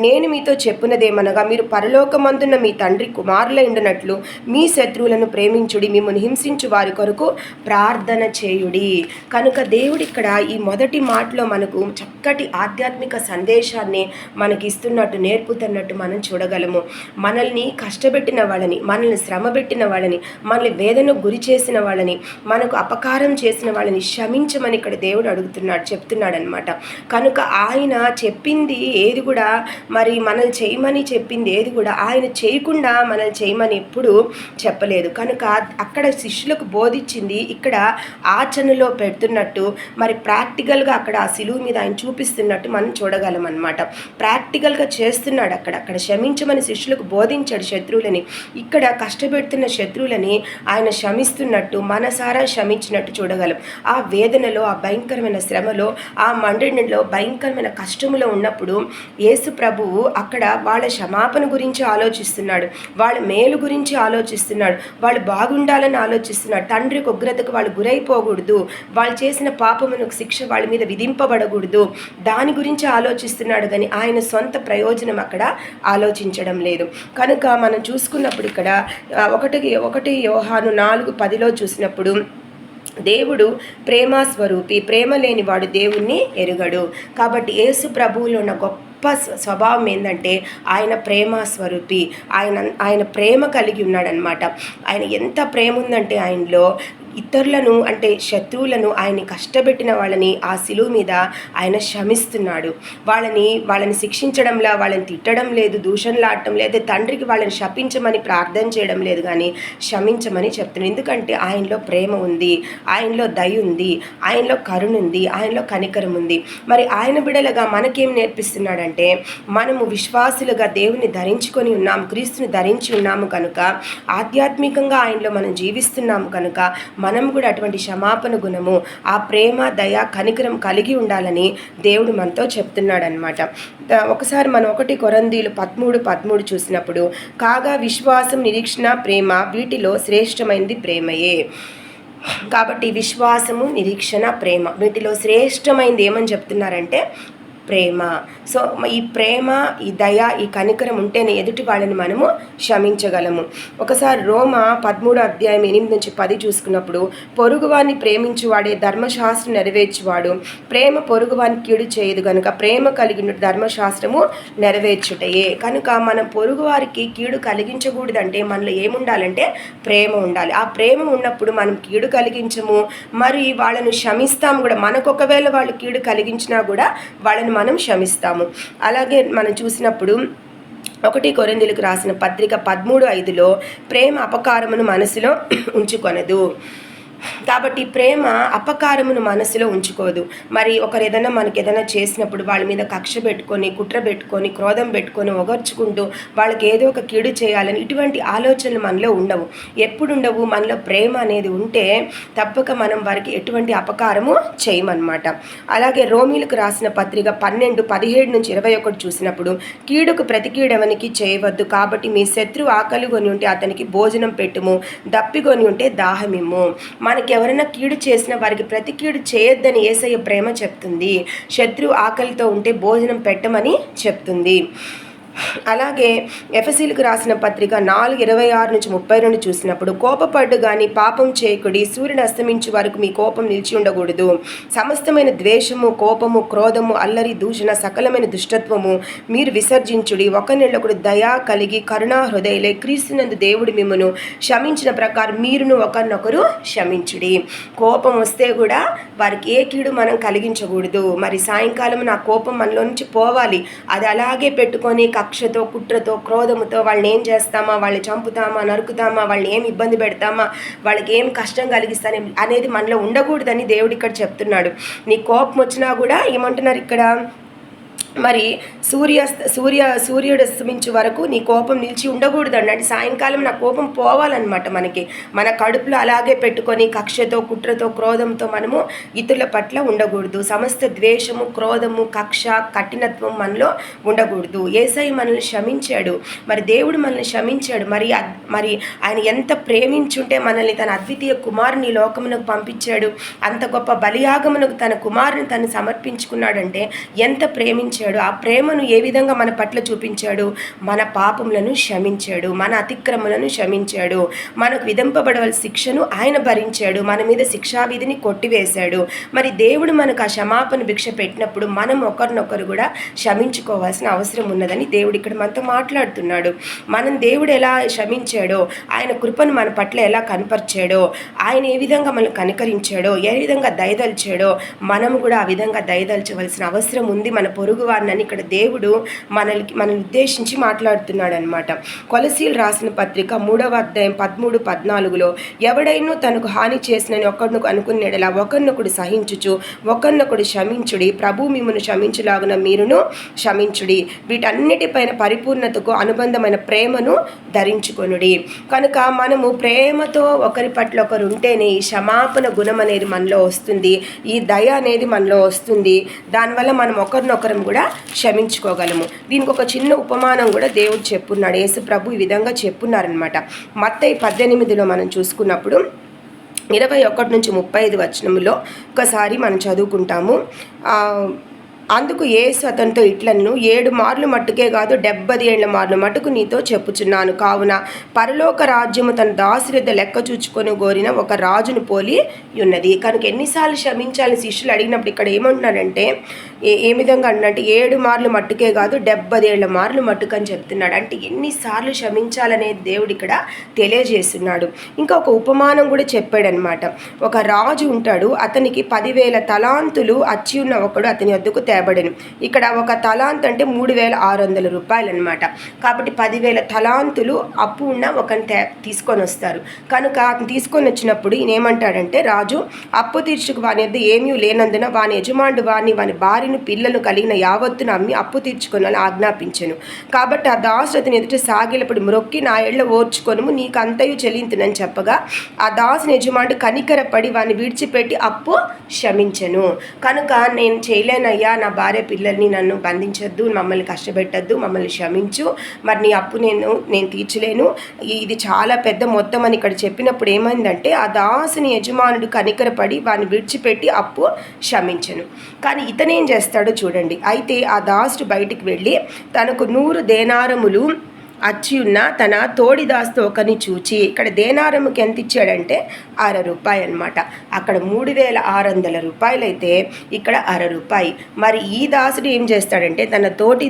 నేను మీతో చెప్పున్నదేమనగా, మీరు పరలోకమందున్న మీ తండ్రి కుమారులై ఉండునట్లు మీ శత్రువులను ప్రేమించుడి, మిమ్మల్ని హింసించు వారి కొరకు ప్రార్థన చేయుడి. కనుక దేవుడు ఇక్కడ ఈ మొదటి మాటలో మనకు చక్కటి ఆధ్యాత్మిక సందేశాన్ని మనకి ఇస్తున్నట్టు, నేర్పుతున్నట్టు మనం చూడగలము. మనల్ని కష్టపెట్టిన వాళ్ళని, మనల్ని శ్రమ పెట్టిన వాళ్ళని, మనల్ని వేదనకు గురి చేసిన వాళ్ళని, మనకు అపకారం చేసిన వాళ్ళని క్షమించమని ఇక్కడ దేవుడు చెప్తున్నాడు అనమాట. కనుక ఆయన చెప్పింది ఏది కూడా మరి మనల్ని చేయమని చెప్పింది ఏది కూడా ఆయన చేయకుండా మనల్ని చేయమని ఎప్పుడు చెప్పలేదు. కనుక అక్కడ శిష్యులకు బోధించింది ఇక్కడ ఆచరణలో పెడుతున్నట్టు, మరి ప్రాక్టికల్గా అక్కడ ఆ సిలువ మీద ఆయన చూపిస్తున్నట్టు మనం చూడగలం అన్నమాట. ప్రాక్టికల్గా చేస్తున్నాడు. అక్కడ క్షమించమని శిష్యులకు బోధించాడు శత్రువులని. ఇక్కడ కష్టపెడుతున్న శత్రువులని ఆయన క్షమిస్తున్నట్టు, మనసారా క్షమించినట్టు చూడగలం. ఆ వేదనలో, ఆ భయంకరమైన శ్రమలో, ఆ మండడిలో, భయంకరమైన కష్టములో ఉన్నప్పుడు యేసు ప్రభువు అక్కడ వాళ్ళ క్షమాపణ గురించి ఆలోచిస్తున్నాడు, వాళ్ళ మేలు గురించి ఆలోచిస్తున్నాడు, వాళ్ళు బాగుండాలని ఆలోచిస్తున్నాడు. తండ్రికి ఉగ్రతకు వాళ్ళు గురైపోకూడదు, వాళ్ళు చేసిన పాపమునకు శిక్ష వాళ్ళ మీద విధింపబడకూడదు, దాని గురించి ఆలోచిస్తున్నాడు. కానీ ఆయన సొంత ప్రయోజనం అక్కడ ఆలోచించడం లేదు. కనుక మనం చూసుకున్నప్పుడు ఇక్కడ 1 యోహాను 4:10 చూసినప్పుడు దేవుడు ప్రేమస్వరూపి, ప్రేమ లేనివాడు దేవుణ్ణి ఎరుగడు. కాబట్టి యేసు ప్రభువులో ఉన్న గొప్ప స్వభావం ఏంటంటే ఆయన ప్రేమ స్వరూపి, ఆయన ప్రేమ కలిగి ఉన్నాడనమాట. ఆయన ఎంత ప్రేమ ఉందంటే ఆయనలో ఇతరులను అంటే శత్రువులను, ఆయన్ని కష్టపెట్టిన వాళ్ళని ఆ సిలువ మీద ఆయన క్షమిస్తున్నాడు. వాళ్ళని శిక్షించడంలా, వాళ్ళని తిట్టడం లేదు, దూషణలాడటం లేదు, తండ్రికి వాళ్ళని శపించమని ప్రార్థన చేయడం లేదు, కానీ క్షమించమని చెప్తున్నాడు. ఎందుకంటే ఆయనలో ప్రేమ ఉంది, ఆయనలో దయ ఉంది, ఆయనలో కరుణ ఉంది, ఆయనలో కనికరం ఉంది. మరి ఆయన బిడలుగా మనకేం నేర్పిస్తున్నాడంటే, మనము విశ్వాసులుగా దేవుని ధరించుకొని ఉన్నాము, క్రీస్తుని ధరించి ఉన్నాము కనుక, ఆధ్యాత్మికంగా ఆయనలో మనం జీవిస్తున్నాము కనుక మనం కూడా అటువంటి క్షమాపణ గుణము, ఆ ప్రేమ, దయ, కనికరం కలిగి ఉండాలని దేవుడు మనతో చెప్తున్నాడు అనమాట. ఒకసారి మనం 1 కొరింథీయులు 13:13 చూసినప్పుడు, కాగా విశ్వాసం, నిరీక్షణ, ప్రేమ వీటిలో శ్రేష్టమైనది ప్రేమయే. కాబట్టి విశ్వాసము, నిరీక్షణ, ప్రేమ వీటిలో శ్రేష్టమైనది ఏమని చెప్తున్నారంటే ప్రేమ. సో ఈ ప్రేమ, ఈ దయ, ఈ కనికరం ఉంటేనే ఎదుటి వాళ్ళని మనము క్షమించగలము. ఒకసారి రోమ 13:8-10 చూసుకున్నప్పుడు, పొరుగువాన్ని ప్రేమించువాడే ధర్మశాస్త్రం నెరవేర్చువాడు, ప్రేమ పొరుగువాని కీడు చేయదు గనుక ప్రేమ కలిగిన ధర్మశాస్త్రము నెరవేర్చుటయే. కనుక మనం పొరుగువారికి కీడు కలిగించకూడదంటే మనలో ఏముండాలంటే ప్రేమ ఉండాలి. ఆ ప్రేమ ఉన్నప్పుడు మనం కీడు కలిగించము, మరి వాళ్ళను క్షమిస్తాము కూడా. మనకు ఒకవేళ వాళ్ళు కీడు కలిగించినా కూడా వాళ్ళని మనం క్షమిస్తాము. అలాగే మనం చూసినప్పుడు 1 కొరింథీయులకు రాసిన పత్రిక 13:5లో ప్రేమ అపకారమును మనసులో ఉంచుకొనదు. కాబట్టి ప్రేమ అపకారమును మనసులో ఉంచుకోదు. మరి ఒకరు ఏదైనా మనకి ఏదైనా చేసినప్పుడు వాళ్ళ మీద కక్ష పెట్టుకొని, కుట్ర పెట్టుకొని, క్రోధం పెట్టుకొని, ఒగర్చుకుంటూ వాళ్ళకి ఏదో ఒక కీడు చేయాలని ఇటువంటి ఆలోచనలు మనలో ఉండవు. ఎప్పుడు ఉండవు? మనలో ప్రేమ అనేది ఉంటే తప్పక మనం వారికి ఎటువంటి అపకారము చేయమన్నమాట. అలాగే రోమీలకు రాసిన పత్రిక 12:17-21 చూసినప్పుడు, కీడుకు ప్రతి కీడెవనికి చేయవద్దు, కాబట్టి మీ శత్రువు ఆకలి కొని ఉంటే అతనికి భోజనం పెట్టుము, దప్పికొని ఉంటే దాహమిమ్ము. మనకి ఎవరైనా కీడు చేసినా వారికి ప్రతి కీడు చేయొద్దని యేసయ్య ప్రేమ చెప్తుంది. శత్రువు ఆకలితో ఉంటే భోజనం పెట్టమని చెప్తుంది. అలాగే ఎఫెసీయులకు రాసిన పత్రిక 4:26-32 చూసినప్పుడు, కోపపడ్డు కానీ పాపం చేయకుడి, సూర్యుడు అస్తమించు వరకు మీ కోపం నిలిచి ఉండకూడదు. సమస్తమైన ద్వేషము, కోపము, క్రోధము, అల్లరి, దూషణ, సకలమైన దుష్టత్వము మీరు విసర్జించుడి. ఒకరినొకడు దయా కలిగి కరుణా హృదయులై క్రీస్తునందు దేవుడు మిమ్మును క్షమించిన ప్రకారం మీరును ఒకరినొకరు క్షమించుడి. కోపం వస్తే కూడా వారికి ఏ కీడు మనం కలిగించకూడదు. మరి సాయంకాలం నా కోపం మనలో నుంచి పోవాలి. అది అలాగే పెట్టుకొని కక్షతో, కుట్రతో, క్రోధముతో వాళ్ళని ఏం చేస్తామా, వాళ్ళని చంపుతామా, నరుకుతామా, వాళ్ళని ఏమి ఇబ్బంది పెడతామా, వాళ్ళకి ఏం కష్టం కలిగిస్తానే అనేది మనలో ఉండకూడదని దేవుడు ఇక్కడ చెప్తున్నాడు. నీ కోపం వచ్చినా కూడా ఏమంటున్నారు ఇక్కడ, మరి సూర్యుడు అస్తమించే వరకు నీ కోపం నిలిచి ఉండకూడదు అన్నట్టు. సాయంకాలం నా కోపం పోవాలన్నమాట. మన కడుపులో అలాగే పెట్టుకొని కక్షతో, కుట్రతో, క్రోధంతో మనము ఇతరుల పట్ల ఉండకూడదు. సమస్త ద్వేషము, క్రోధము, కక్ష, కఠినత్వం మనలో ఉండకూడదు. యేసయ్య మనల్ని క్షమించాడు. మరి దేవుడు మనల్ని క్షమించాడు. మరి ఆయన ఎంత ప్రేమించుంటే మనల్ని తన అద్వితీయ కుమారుని లోకమునకు పంపించాడు. అంత గొప్ప బలియాగమునకు తన కుమారుని తను సమర్పించుకున్నాడంటే ఎంత ప్రేమించాడు. ఆ ప్రేమను ఏ విధంగా మన పట్ల చూపించాడు? మన పాపములను క్షమించాడు, మన అతిక్రమలను క్షమించాడు, మనకు విధింపబడవలసిన శిక్షను ఆయన భరించాడు, మన మీద శిక్షావిధిని కొట్టివేశాడు. మరి దేవుడు మనకు ఆ క్షమాపణ భిక్ష పెట్టినప్పుడు మనం ఒకరినొకరు కూడా క్షమించుకోవాల్సిన అవసరం ఉన్నదని దేవుడు ఇక్కడ మనతో మాట్లాడుతున్నాడు. మనం దేవుడు ఎలా క్షమించాడో, ఆయన కృపను మన పట్ల ఎలా కనపరిచాడో, ఆయన ఏ విధంగా మనల్ని కనికరించాడో, ఏ విధంగా దయదలిచాడో మనము కూడా ఆ విధంగా దయదల్చవలసిన అవసరం ఉంది మన పొరుగు వారిని ఇక్కడ దేవుడు మనల్ని ఉద్దేశించి మాట్లాడుతున్నాడు అనమాట. కొలసీలు రాసిన పత్రిక 3:13-14 ఎవడైనా తనకు హాని చేసినని ఒకరినొక అనుకునేలా ఒకరినొకడు సహించుచు ఒకరినొకడు క్షమించుడి, ప్రభు మిమ్మును క్షమించులాగున మీరును క్షమించుడి. వీటన్నిటిపైన పరిపూర్ణతకు అనుబంధమైన ప్రేమను ధరించుకొనుడి. కనుక మనము ప్రేమతో ఒకరి పట్ల ఒకరు ఉంటేనే ఈ క్షమాపణ గుణం అనేది మనలో వస్తుంది, ఈ దయ అనేది మనలో వస్తుంది. దానివల్ల మనం ఒకరినొకరం కూడా క్షమించుకోగలము. దీనికి ఒక చిన్న ఉపమానం కూడా దేవుడు చెప్పున్నాడు. యేసు ప్రభు ఈ విధంగా చెప్పున్నారనమాట. మత్తయి 18లో మనం చూసుకున్నప్పుడు 21-35 ఒకసారి మనం చదువుకుంటాము. అందుకు యేసు అతనితో ఇట్లను, 7 మార్లు మట్టుకే కాదు 70 ఏళ్ల మార్లు మటుకు నీతో చెప్పుచున్నాను. కావున పరలోక రాజ్యము తన దాసురిద్ద లెక్క చూచుకొని గోరిన ఒక రాజును పోలి ఉన్నది. కనుక ఎన్నిసార్లు క్షమించాలని శిష్యులు అడిగినప్పుడు ఇక్కడ ఏమంటున్నాడంటే, ఏ విధంగా అంటే 7 మార్లు మట్టుకే కాదు 70 ఏళ్ల మార్లు మట్టుకు అని చెప్తున్నాడు. అంటే ఎన్నిసార్లు క్షమించాలనేది దేవుడు ఇక్కడ తెలియజేస్తున్నాడు. ఇంకా ఒక ఉపమానం కూడా చెప్పాడనమాట. ఒక రాజు ఉంటాడు, అతనికి 10,000 తలాంతులు అచ్చి ఉన్న ఒకడు అతని వద్దకు తేబడెను. ఇక్కడ ఒక తలాంత్ అంటే 3,600 రూపాయలు అనమాట. కాబట్టి 10,000 తలాంతులు అప్పు ఉన్న ఒకరిని తీసుకొని వస్తారు. కనుక అతను తీసుకొని వచ్చినప్పుడు ఈయన ఏమంటాడంటే, రాజు అప్పు తీర్చుకు వాని వద్ద ఏమీ లేనందున వాని యజమానుడు వాని భార్యను పిల్లలు కలిగిన యావత్తును అమ్మి అప్పు తీర్చుకొని ఆజ్ఞాపించెను. కాబట్టి ఆ దాసుడు అతని ఎదుట సాగిలపడి మ్రొక్కి, నా ఏళ్ల ఓర్చుకొనుము, నీకు అంతయు చెల్లింతునని చెప్పగా ఆ దాసుని యజమానుడు కనికరపడి వాని విడిచిపెట్టి అప్పు క్షమించెను. కనుక నేను చేయలేనయ్యా, నా భార్య పిల్లల్ని నన్ను బంధించొద్దు, మమ్మల్ని కష్టపెట్టద్దు, మమ్మల్ని క్షమించు, మరి నీ అప్పు నేను తీర్చలేను, ఇది చాలా పెద్ద మొత్తం అని ఇక్కడ చెప్పినప్పుడు ఏమైందంటే ఆ దాసుని యజమానుడు కనికరపడి వాడిని విడిచిపెట్టి అప్పు క్షమించను. కానీ ఇతనేం చేస్తాడో చూడండి. అయితే ఆ దాసుడు బయటికి వెళ్ళి తనకు 100 దేనారములు అచ్చి ఉన్న తన తోడి దాసుతో ఒకని చూచి, ఇక్కడ దేనారముకి ఎంత ఇచ్చాడంటే ₹60 అనమాట. అక్కడ 3600 రూపాయలైతే ఇక్కడ ₹60. మరి ఈ దాసుడు ఏం చేస్తాడంటే తన తోటి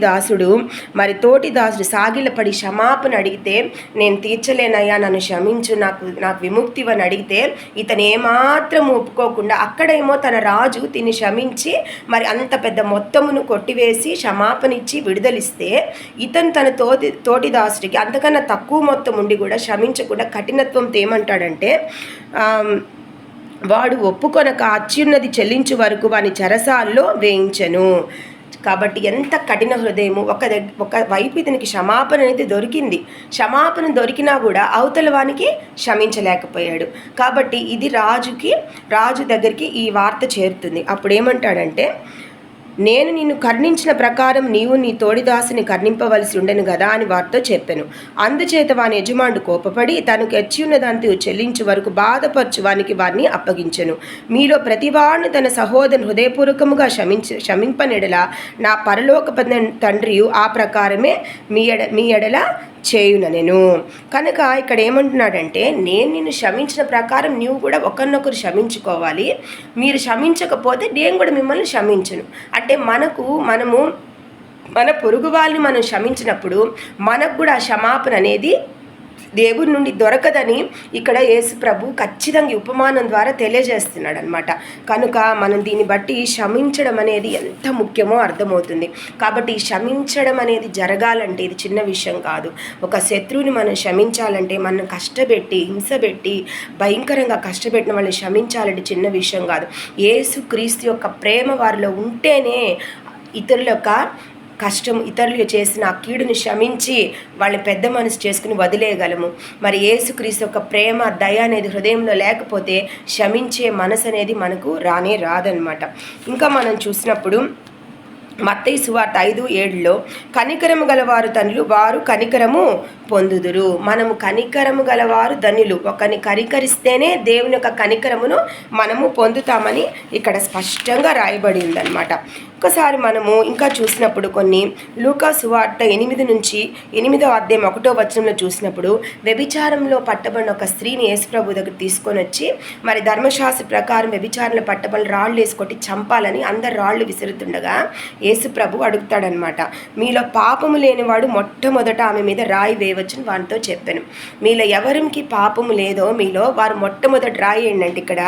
దాసుడు సాగిలపడి క్షమాపణ అడిగితే, నేను తీర్చలేనయ్యా, నన్ను క్షమించు, నాకు విముక్తి అని అడిగితే ఇతను ఏమాత్రం ఒప్పుకోకుండా అక్కడేమో తన రాజు తిని క్షమించి మరి అంత పెద్ద మొత్తమును కొట్టివేసి క్షమాపణ ఇచ్చి విడుదలిస్తే, ఇతను తన తోటి దాసుడికి అంతకన్నా తక్కువ మొత్తం ఉండి కూడా క్షమించకుండా కఠినత్వంతో ఏమంటాడంటే, వాడు ఒప్పుకొనక అత్యున్నది చెల్లించు వరకు వాని చెరసాల్లో వేయించను. కాబట్టి ఎంత కఠిన హృదయము. ఒక వైపు ఇతనికి క్షమాపణ అనేది దొరికింది, క్షమాపణ దొరికినా కూడా అవతల వానికి క్షమించలేకపోయాడు. కాబట్టి ఇది రాజు దగ్గరికి ఈ వార్త చేరుతుంది. అప్పుడు ఏమంటాడంటే, నేను నిన్ను కర్ణించిన ప్రకారం నీవు నీ తోడిదాసుని కర్ణింపవలసి ఉండను కదా అని వారితో చెప్పాను. అందుచేత వాని యజమానుడు కోపపడి తనకు ఎచ్చి ఉన్నదంతా చెల్లించు వరకు బాధపరచు వారిని అప్పగించెను. మీలో ప్రతివాడిని తన సహోదరుని హృదయపూర్వకముగా క్షమింపనెడల నా పరలోక తండ్రియు ఆ ప్రకారమే మీ ఎడల చేయుననెను. కనుక ఇక్కడ ఏమంటున్నాడంటే, నేను నిన్ను క్షమించిన ప్రకారం నీవు కూడా ఒకరినొకరు క్షమించుకోవాలి. మీరు క్షమించకపోతే నేను కూడా మిమ్మల్ని క్షమించను. అంటే మనము మన పొరుగు వాళ్ళని మనం క్షమించినప్పుడు మనకు కూడా క్షమాపణ అనేది దేవుడి నుండి దొరకదని ఇక్కడ యేసు ప్రభు ఖచ్చితంగా ఉపమానం ద్వారా తెలియజేస్తున్నాడు అనమాట. కనుక మనం దీన్ని బట్టి క్షమించడం అనేది ఎంత ముఖ్యమో అర్థమవుతుంది. కాబట్టి క్షమించడం అనేది జరగాలంటే ఇది చిన్న విషయం కాదు. ఒక శత్రువుని మనం క్షమించాలంటే మనం కష్టపెట్టి హింసపెట్టి భయంకరంగా కష్టపెట్టిన వాళ్ళని క్షమించాలంటే చిన్న విషయం కాదు. యేసు క్రీస్తు యొక్క ప్రేమ వారిలో ఉంటేనే ఇతరులు చేసిన ఆ కీడుని క్షమించి వాళ్ళని పెద్ద మనసు చేసుకుని వదిలేయగలము. మరి యేసుక్రీస్తు యొక్క ప్రేమ దయ అనేది హృదయంలో లేకపోతే క్షమించే మనసు అనేది మనకు రాదనమాట. ఇంకా మనం చూసినప్పుడు మత్తయి సువార్త 5:7 కనికరము గలవారు ధనులు, వారు కనికరము పొందుదురు. మనము కనికరము గలవారు ధనులు. ఒకరిని కనికరిస్తేనే దేవుని యొక్క కనికరమును మనము పొందుతామని ఇక్కడ స్పష్టంగా రాయబడి ఉందన్నమాట. ఒకసారి మనము ఇంకా చూసినప్పుడు కొన్ని లూకా సువార్త 8 నుంచి 8వ అధ్యాయం 1వ వచనంలో చూసినప్పుడు వ్యభిచారంలో పట్టబడిన ఒక స్త్రీని యేసుప్రభు దగ్గర తీసుకొని వచ్చి మరి ధర్మశాస్త్ర ప్రకారం వ్యభిచారంలో పట్టబడి రాళ్ళు వేసుకొట్టి చంపాలని అందరు రాళ్ళు విసురుతుండగా యేసుప్రభు అడుగుతాడనమాట, మీలో పాపము లేనివాడు మొట్టమొదట ఆమె మీద రాయి వేయవచ్చని వారితో చెప్పాను. మీలో ఎవరికి పాపము లేదో మీలో వారు మొట్టమొదటి రాయి ఏంటంటే ఇక్కడ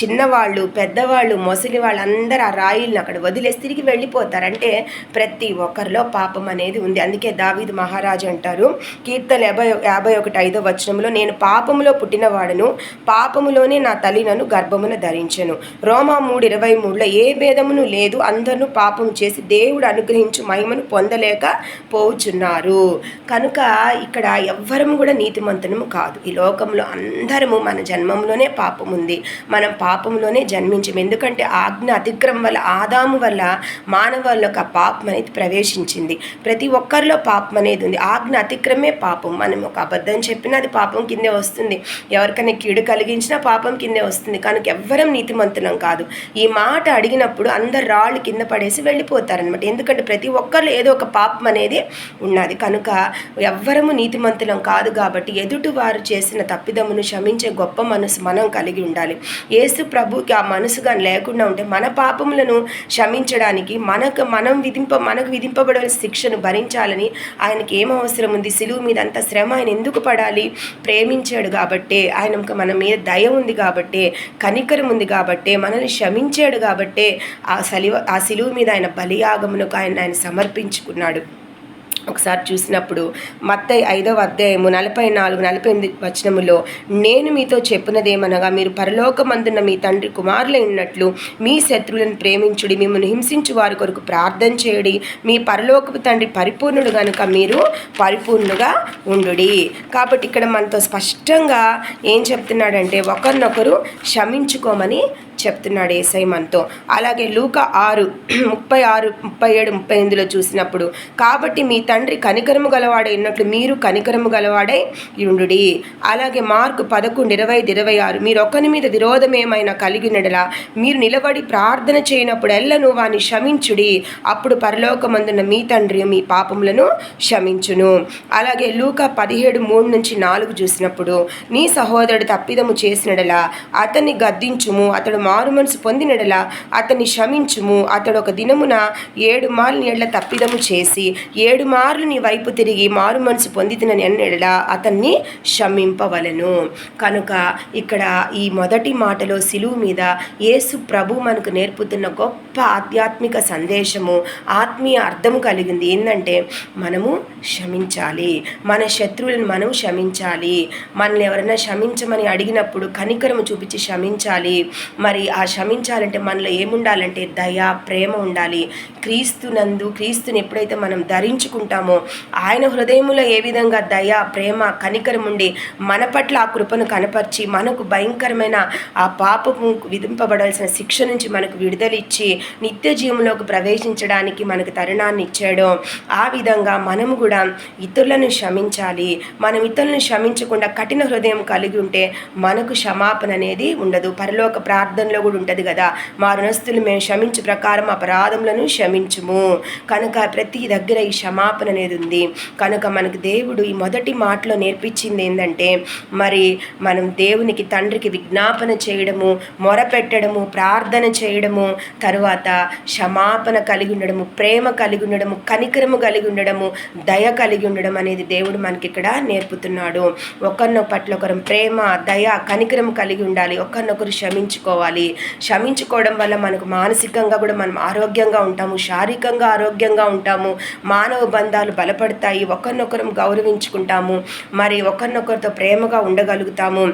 చిన్నవాళ్ళు పెద్దవాళ్ళు ముసలి వాళ్ళందరూ ఆ రాయిల్ని అక్కడ వదిలేసి తిరిగి వెళ్ళిపోతారు. అంటే ప్రతి ఒక్కరిలో పాపం అనేది ఉంది. అందుకే దావీదు మహారాజు అంటారు కీర్తన 51:5 వచనంలో, నేను పాపములో పుట్టినవాడను, పాపములోనే నా తల్లి నన్ను గర్భమున ధరించెను. రోమా 3:23 ఏ భేదమును లేదు, అందరూ పాపం చేసి దేవుడు అనుగ్రహించు మహిమను పొందలేక పోవుచున్నారు. కనుక ఇక్కడ ఎవ్వరము కూడా నీతిమంతునము కాదు. ఈ లోకంలో అందరము మన జన్మంలోనే పాపం ఉంది, మనం పాపంలోనే జన్మించము. ఎందుకంటే ఆజ్ఞ అతిక్రమం వల్ల ఆదాము వల్ల మానవాళ్ళకు ఆ పాపం అనేది ప్రవేశించింది. ప్రతి ఒక్కరిలో పాపం అనేది ఉంది. ఆజ్ఞ అతిక్రమే పాపం. మనం ఒక అబద్ధం చెప్పినా అది పాపం కిందే వస్తుంది, ఎవరికైనా కీడు కలిగించినా పాపం కిందే వస్తుంది. కనుక ఎవ్వరం నీతిమంతులం కాదు. ఈ మాట అడిగినప్పుడు అందరు రాళ్ళు కింద పడేసి వెళ్ళిపోతారనమాట. ఎందుకంటే ప్రతి ఒక్కరిలో ఏదో ఒక పాపం అనేది ఉన్నది. కనుక ఎవ్వరము నీతిమంతులం కాదు. కాబట్టి ఎదుటి వారు చేసిన తప్పిదమును క్షమించే గొప్ప మనసు మనం కలిగి ఉండాలి. యేసు ప్రభుకి ఆ మనసుగా లేకుండా ఉంటే మన పాపములను క్షమించడానికి మనకు విధింపబడాల్సిన శిక్షను భరించాలని ఆయనకి ఏం అవసరం ఉంది? సిలువ మీద అంత శ్రమ ఆయన ఎందుకు పడాలి? ప్రేమించాడు కాబట్టే, ఆయనకు మన మీద దయ ఉంది కాబట్టే, కనికరం ఉంది కాబట్టే, మనల్ని క్షమించాడు కాబట్టే ఆ సిలువ మీద ఆయన బలియాగమునకు ఆయన సమర్పించుకున్నాడు. ఒకసారి చూసినప్పుడు మత్తయి 5వ అధ్యాయము 44-48 వచనములో, నేను మీతో చెప్పినదేమనగా మీరు పరలోకమందున్న మీ తండ్రి కుమారులై ఉన్నట్లు మీ శత్రువులను ప్రేమించుడి, మిమ్మల్ని హింసించు వారి కొరకు ప్రార్థన చేయుడి, మీ పరలోకపు తండ్రి పరిపూర్ణుడు కనుక మీరు పరిపూర్ణుగా ఉండుడి. కాబట్టి ఇక్కడ మనతో స్పష్టంగా ఏం చెప్తున్నాడంటే ఒకరినొకరు క్షమించుకోమని చెప్తున్నాడు యేసయ్య మనతో. అలాగే లూకా 6:36, 37, 38లో చూసినప్పుడు, కాబట్టి మీ తండ్రి కనికరము గలవాడై ఉన్నట్లు మీరు కనికరము గలవాడై యుండుడి. అలాగే మార్కు 11:25-26, మీరు ఒకని మీద విరోధమేమైనా కలిగినడలా మీరు నిలబడి ప్రార్థన చేయనప్పుడు ఎల్లను వాని క్షమించుడి, అప్పుడు పరలోకమందున్న మీ తండ్రి మీ పాపములను క్షమించును. అలాగే లూకా 17:3-4 చూసినప్పుడు, నీ సహోదరుడు తప్పిదము చేసినడలా అతన్ని గద్దించుము, అతడు మారు మనసు పొందినడలా అతన్ని క్షమించుము, అతడు ఒక దినమున 7 మార్లు నీ ఎడల తప్పిదము చేసి 7 మార్లు నీ వైపు తిరిగి మారు మనసు పొందితినని అన్నడలా అతన్ని క్షమింపవలెను. కనుక ఇక్కడ ఈ మొదటి మాటలో సిలువ మీద యేసు ప్రభు మనకు నేర్పుతున్న గొప్ప ఆధ్యాత్మిక సందేశము, ఆత్మీయ అర్థం కలిగింది. ఏంటంటే మనము క్షమించాలి, మన శత్రువులను మనం క్షమించాలి. మనల్ని ఎవరైనా క్షమించమని అడిగినప్పుడు కనికరము చూపించి క్షమించాలి. మరి ఆ క్షమించాలంటే మనలో ఏముండాలంటే దయ, ప్రేమ ఉండాలి. క్రీస్తుని ఎప్పుడైతే మనం ధరించుకుంటామో ఆయన హృదయంలో ఏ విధంగా దయ, ప్రేమ, కనికరం ఉండి మన పట్ల ఆ కృపను కనపరిచి మనకు భయంకరమైన ఆ పాపము విధింపబడాల్సిన శిక్ష నుంచి మనకు విడుదలిచ్చి నిత్య జీవంలోకి ప్రవేశించడానికి మనకు తరుణాన్ని ఇచ్చాడో ఆ విధంగా మనము కూడా ఇతరులను క్షమించాలి. మనం ఇతరులను క్షమించకుండా కఠిన హృదయం కలిగి ఉంటే మనకు క్షమాపణ అనేది ఉండదు. పరలోక ప్రార్థనలో కూడా ఉంటుంది కదా, మా రుణస్థులు మేము క్షమించు ప్రకారం అపరాధములను క్షమించుము. కనుక ప్రతి దగ్గర ఈ క్షమాపణ అనేది ఉంది. కనుక మనకు దేవుడు ఈ మొదటి మాటలో నేర్పించింది ఏంటంటే, మరి మనం దేవునికి తండ్రికి విజ్ఞాపన చేయడము, మొరపెట్టడము, ప్రార్థన చేయడము, తరువాత క్షమాపణ కలిగి ఉండడము, ప్రేమ కలిగి ఉండడము, కనికరము కలిగి ఉండడము, దయ కలిగి ఉండడం అనేది దేవుడు మనకి ఇక్కడ నేర్పుతున్నాడు. ఒకరినొక పట్ల ఒకరు ప్రేమ, దయ, కనికరం కలిగి ఉండాలి. ఒకరినొకరు క్షమించుకోవాలి. క్షమించుకోవడం వల్ల మనకు మానసికంగా కూడా మనం ఆరోగ్యంగా ఉంటాము, శారీరకంగా ఆరోగ్యంగా ఉంటాము, మానవ బంధాలు బలపడతాయి, ఒకరినొకరం గౌరవించుకుంటాము, మరి ఒకరినొకరితో ప్రేమగా ఉండగలుగుతాము.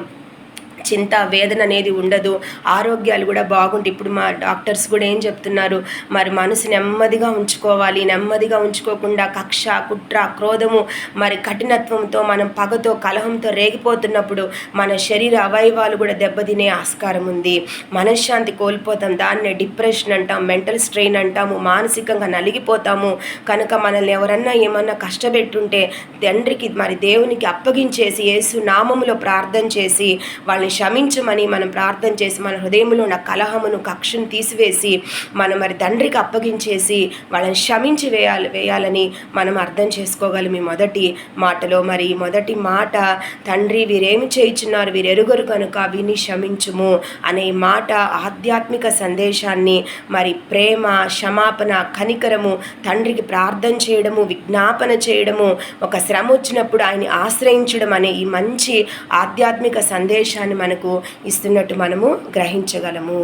చింత, వేదన అనేది ఉండదు, ఆరోగ్యాలు కూడా బాగుంటాయి. ఇప్పుడు మా డాక్టర్స్ కూడా ఏం చెప్తున్నారు, మరి మనసు నెమ్మదిగా ఉంచుకోవాలి. నెమ్మదిగా ఉంచుకోకుండా కక్ష, కుట్ర, క్రోధము, మరి కఠినత్వంతో మనం పగతో, కలహంతో రేగిపోతున్నప్పుడు మన శరీర అవయవాలు కూడా దెబ్బతినే ఆస్కారం ఉంది. మనశ్శాంతి కోల్పోతాం, దాన్నే డిప్రెషన్ అంటాం, మెంటల్ స్ట్రెయిన్ అంటాము, మానసికంగా నలిగిపోతాము. కనుక మనల్ని ఎవరన్నా ఏమన్నా కష్టపెట్టుంటే తండ్రికి మరి దేవునికి అప్పగించేసి యేసు నామములో ప్రార్థన చేసి వాళ్ళని క్షమించమని మనం ప్రార్థన చేసి మన హృదయంలో ఉన్న కలహమును, కక్షను తీసివేసి మనం మరి తండ్రికి అప్పగించేసి వాళ్ళని క్షమించి వేయాలని మనం అర్థం చేసుకోగలం ఈ మొదటి మాటలో. మరి ఈ మొదటి మాట, తండ్రి వీరేమి చేయుచున్నారు వీరెరుగరు కనుక విని క్షమించుము అనే మాట ఆధ్యాత్మిక సందేశాన్ని, మరి ప్రేమ, క్షమాపణ, కనికరము, తండ్రికి ప్రార్థన చేయడము, విజ్ఞాపన చేయడము, ఒక శ్రమ వచ్చినప్పుడు ఆయన్ని ఆశ్రయించడం అనే ఈ మంచి ఆధ్యాత్మిక సందేశాన్ని మనకు ఇస్తున్నట్టు మనము గ్రహించగలము.